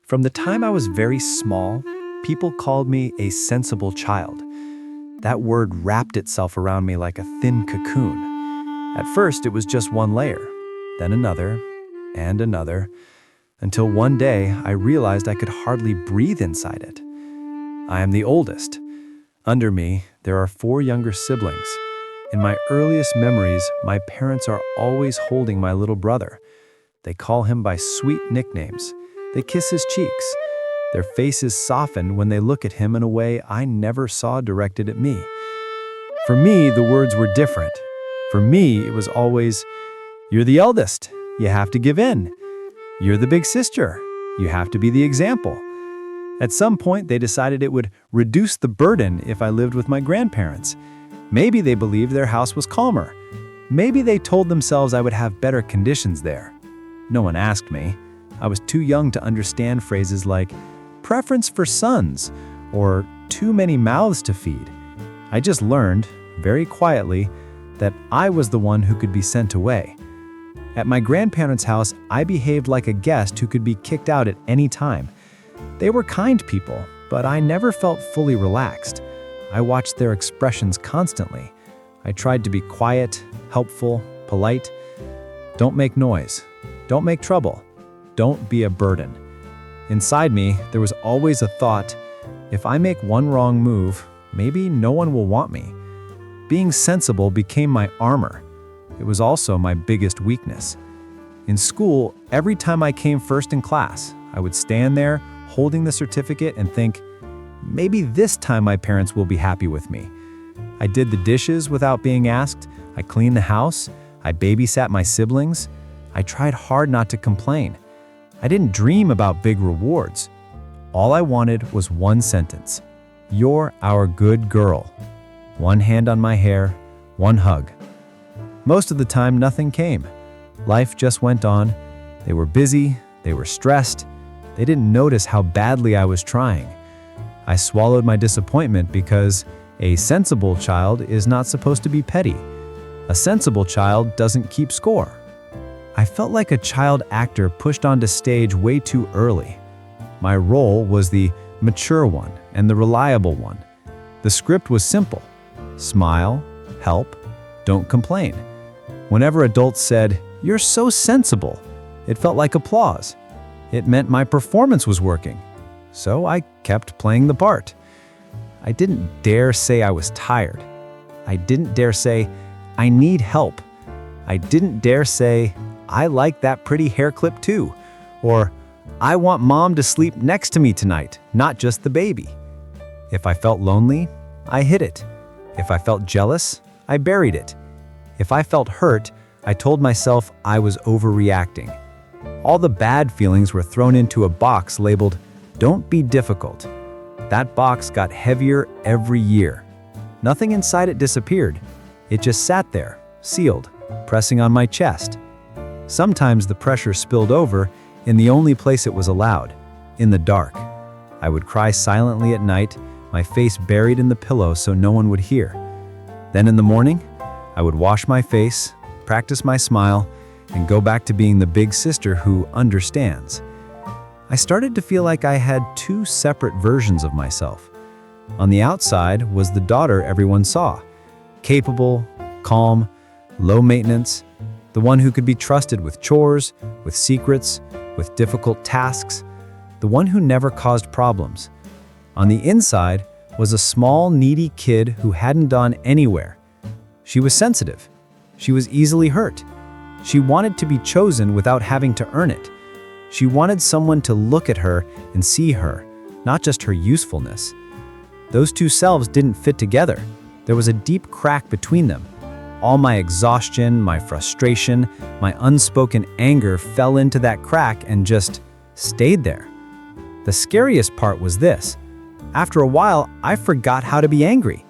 From the time I was very small, people called me a sensible child. That word wrapped itself around me like a thin cocoon. At first, it was just one layer, then another, and another, until one day I realized I could hardly breathe inside it. I am the oldest. Under me, there are 4 younger siblings. In my earliest memories, my parents are always holding my little brother. They call him by sweet nicknames. They kiss his cheeks. Their faces soften when they look at him in a way I never saw directed at me. For me, the words were different. For me, it was always, "You're the eldest. You have to give in. You're the big sister. You have to be the example." At some point, they decided it would reduce the burden if I lived with my grandparents. Maybe they believed their house was calmer. Maybe they told themselves I would have better conditions there. No one asked me. I was too young to understand phrases like preference for sons or too many mouths to feed. I just learned, very quietly, that I was the one who could be sent away. At my grandparents' house, I behaved like a guest who could be kicked out at any time. They were kind people, but I never felt fully relaxed. I watched their expressions constantly. I tried to be quiet, helpful, polite. Don't make noise. Don't make trouble. Don't be a burden. Inside me, there was always a thought, if I make one wrong move, maybe no one will want me. Being sensible became my armor. It was also my biggest weakness. In school, every time I came first in class, I would stand there holding the certificate and think, maybe this time my parents will be happy with me. I did the dishes without being asked. I cleaned the house. I babysat my siblings. I tried hard not to complain. I didn't dream about big rewards. All I wanted was one sentence. "You're our good girl." One hand on my hair, one hug. Most of the time, nothing came. Life just went on. They were busy. They were stressed. They didn't notice how badly I was trying. I swallowed my disappointment because a sensible child is not supposed to be petty. A sensible child doesn't keep score. I felt like a child actor pushed onto stage way too early. My role was the mature one and the reliable one. The script was simple. Smile, help, don't complain. Whenever adults said, "You're so sensible," it felt like applause. It meant my performance was working. So I kept playing the part. I didn't dare say I was tired. I didn't dare say, "I need help." I didn't dare say, "I like that pretty hair clip too," or "I want mom to sleep next to me tonight, not just the baby." If I felt lonely, I hid it. If I felt jealous, I buried it. If I felt hurt, I told myself I was overreacting. All the bad feelings were thrown into a box labeled, "Don't be difficult." That box got heavier every year. Nothing inside it disappeared. It just sat there, sealed, pressing on my chest. Sometimes the pressure spilled over in the only place it was allowed, in the dark. I would cry silently at night, my face buried in the pillow so no one would hear. Then in the morning, I would wash my face, practice my smile, and go back to being the big sister who understands. I started to feel like I had 2 separate versions of myself. On the outside was the daughter everyone saw, capable, calm, low maintenance, the one who could be trusted with chores, with secrets, with difficult tasks, the one who never caused problems. On the inside was a small, needy kid who hadn't gone anywhere. She was sensitive. She was easily hurt. She wanted to be chosen without having to earn it. She wanted someone to look at her and see her, not just her usefulness. Those 2 selves didn't fit together. There was a deep crack between them. All my exhaustion, my frustration, my unspoken anger fell into that crack and just stayed there. The scariest part was this. After a while, I forgot how to be angry.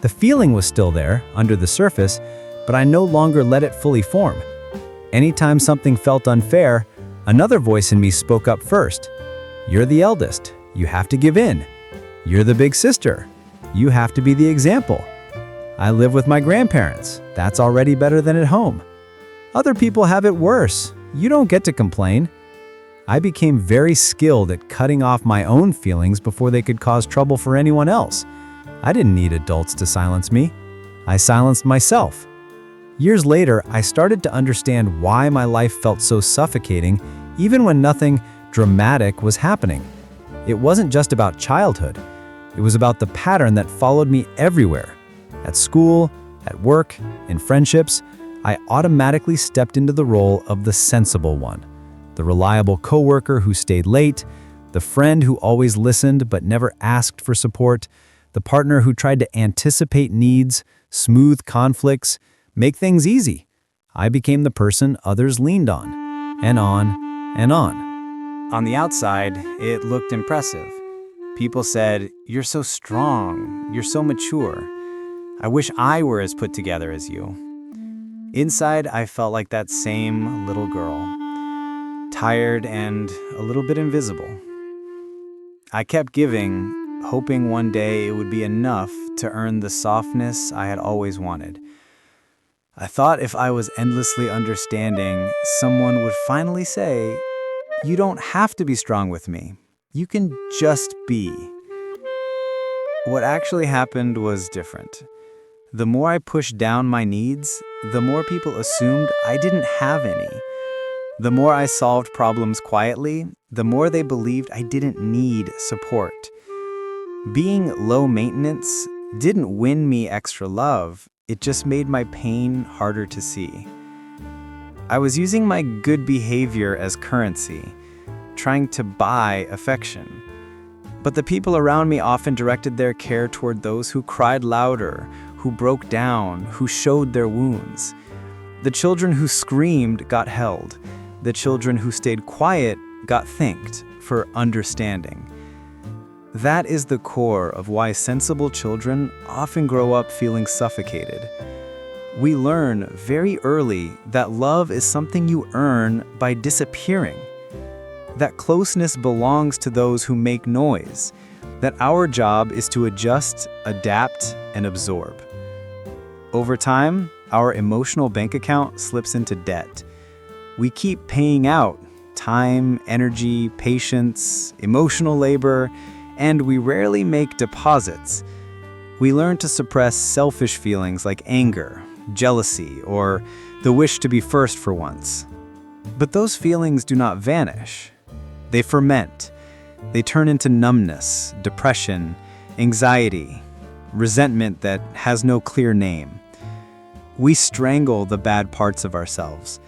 The feeling was still there, under the surface, but I no longer let it fully form. Anytime something felt unfair, another voice in me spoke up first. "You're the eldest. You have to give in. You're the big sister. You have to be the example. I live with my grandparents. That's already better than at home. Other people have it worse. You don't get to complain." I became very skilled at cutting off my own feelings before they could cause trouble for anyone else. I didn't need adults to silence me. I silenced myself. Years later, I started to understand why my life felt so suffocating, even when nothing dramatic was happening. It wasn't just about childhood. It was about the pattern that followed me everywhere. At school, at work, in friendships, I automatically stepped into the role of the sensible one. The reliable coworker who stayed late, the friend who always listened but never asked for support, the partner who tried to anticipate needs, smooth conflicts, make things easy. I became the person others leaned on, and on, and on. On the outside, it looked impressive. People said, "You're so strong, you're so mature. I wish I were as put together as you." Inside, I felt like that same little girl, tired and a little bit invisible. I kept giving, hoping one day it would be enough to earn the softness I had always wanted. I thought if I was endlessly understanding, someone would finally say, "You don't have to be strong with me. You can just be." What actually happened was different. The more I pushed down my needs, the more people assumed I didn't have any. The more I solved problems quietly, the more they believed I didn't need support. Being low maintenance didn't win me extra love, it just made my pain harder to see. I was using my good behavior as currency, trying to buy affection. But the people around me often directed their care toward those who cried louder, who broke down, who showed their wounds. The children who screamed got held. The children who stayed quiet got thanked for understanding. That is the core of why sensible children often grow up feeling suffocated. We learn very early that love is something you earn by disappearing. That closeness belongs to those who make noise. That our job is to adjust, adapt, and absorb. Over time, our emotional bank account slips into debt. We keep paying out time, energy, patience, emotional labor, and we rarely make deposits. We learn to suppress selfish feelings like anger, jealousy, or the wish to be first for once. But those feelings do not vanish. They ferment. They turn into numbness, depression, anxiety, resentment that has no clear name. We strangle the bad parts of ourselves.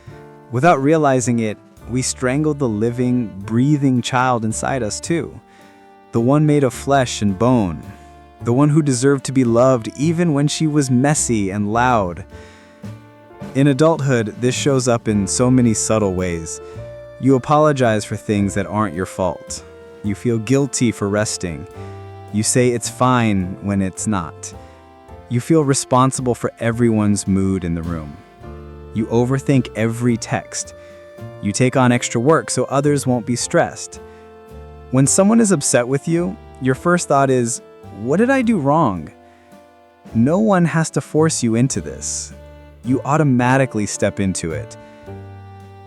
Without realizing it, we strangle the living, breathing child inside us too. The one made of flesh and bone. The one who deserved to be loved even when she was messy and loud. In adulthood, this shows up in so many subtle ways. You apologize for things that aren't your fault. You feel guilty for resting. You say it's fine when it's not. You feel responsible for everyone's mood in the room. You overthink every text. You take on extra work so others won't be stressed. When someone is upset with you, your first thought is, "What did I do wrong?" No one has to force you into this. You automatically step into it.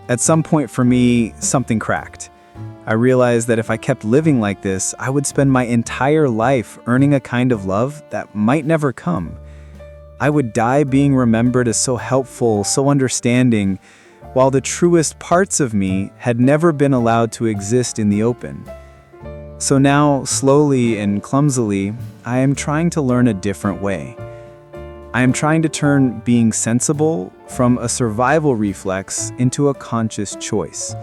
At some point for me, something cracked. I realized that if I kept living like this, I would spend my entire life earning a kind of love that might never come. I would die being remembered as so helpful, so understanding, while the truest parts of me had never been allowed to exist in the open. So now, slowly and clumsily, I am trying to learn a different way. I am trying to turn being sensible from a survival reflex into a conscious choice.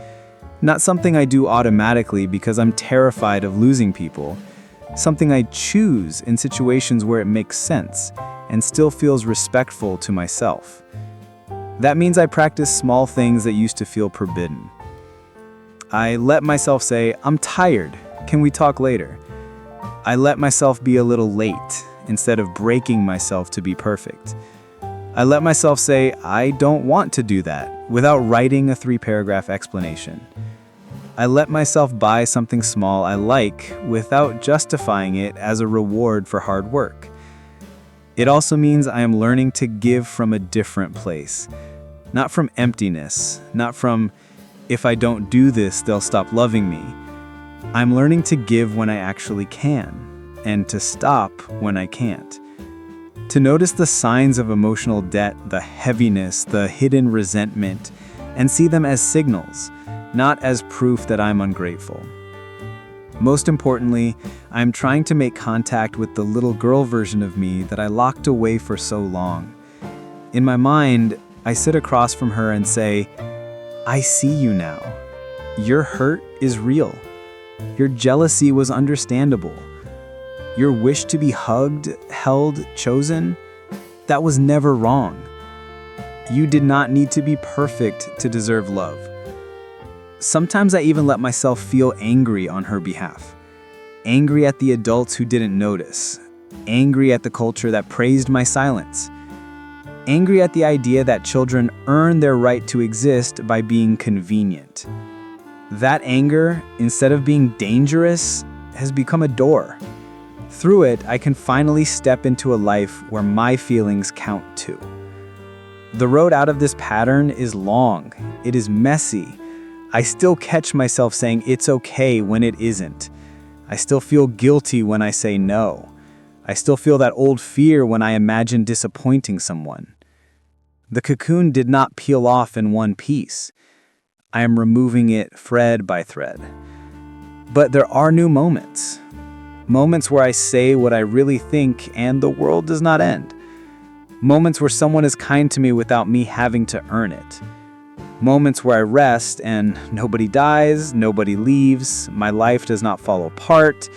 Not something I do automatically because I'm terrified of losing people. Something I choose in situations where it makes sense and still feels respectful to myself. That means I practice small things that used to feel forbidden. I let myself say, "I'm tired. Can we talk later?" I let myself be a little late instead of breaking myself to be perfect. I let myself say, "I don't want to do that," without writing a 3-paragraph explanation. I let myself buy something small I like without justifying it as a reward for hard work. It also means I am learning to give from a different place. Not from emptiness, not from If I don't do this, they'll stop loving me. I'm learning to give when I actually can, and to stop when I can't. To notice the signs of emotional debt, the heaviness, the hidden resentment, and see them as signals, not as proof that I'm ungrateful. Most importantly, I'm trying to make contact with the little girl version of me that I locked away for so long. In my mind, I sit across from her and say, I see you now. Your hurt is real. Your jealousy was understandable. Your wish to be hugged, held, chosen, that was never wrong. You did not need to be perfect to deserve love. Sometimes I even let myself feel angry on her behalf. Angry at the adults who didn't notice. Angry at the culture that praised my silence. Angry at the idea that children earn their right to exist by being convenient. That anger, instead of being dangerous, has become a door. Through it, I can finally step into a life where my feelings count too. The road out of this pattern is long. It is messy. I still catch myself saying it's okay when it isn't. I still feel guilty when I say no. I still feel that old fear when I imagine disappointing someone. The cocoon did not peel off in one piece. I am removing it thread by thread. But there are new moments. Moments where I say what I really think and the world does not end. Moments where someone is kind to me without me having to earn it. Moments where I rest and nobody dies, nobody leaves, my life does not fall apart.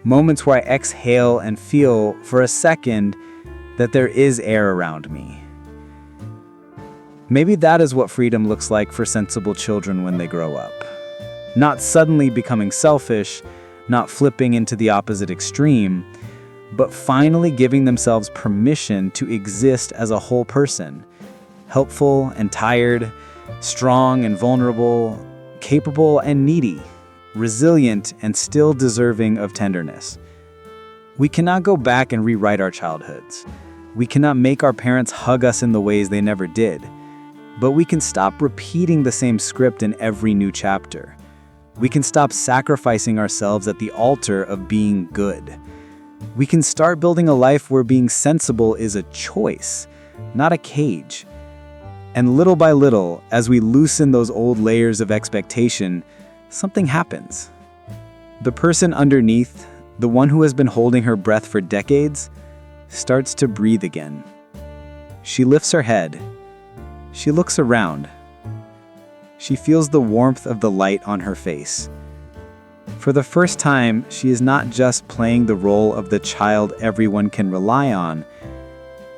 Moments where I exhale and feel for a second that there is air around me. Maybe that is what freedom looks like for sensible children when they grow up. Not suddenly becoming selfish, not flipping into the opposite extreme, but finally giving themselves permission to exist as a whole person, helpful and tired, strong and vulnerable, capable and needy, resilient and still deserving of tenderness. We cannot go back and rewrite our childhoods. We cannot make our parents hug us in the ways they never did. But we can stop repeating the same script in every new chapter. We can stop sacrificing ourselves at the altar of being good. We can start building a life where being sensible is a choice, not a cage. And little by little, as we loosen those old layers of expectation, something happens. The person underneath, the one who has been holding her breath for decades, starts to breathe again. She lifts her head. She looks around. She feels the warmth of the light on her face. For the first time, she is not just playing the role of the child everyone can rely on.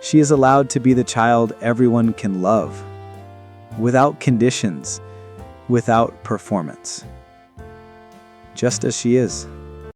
She is allowed to be the child everyone can love, without conditions, without performance, just as she is.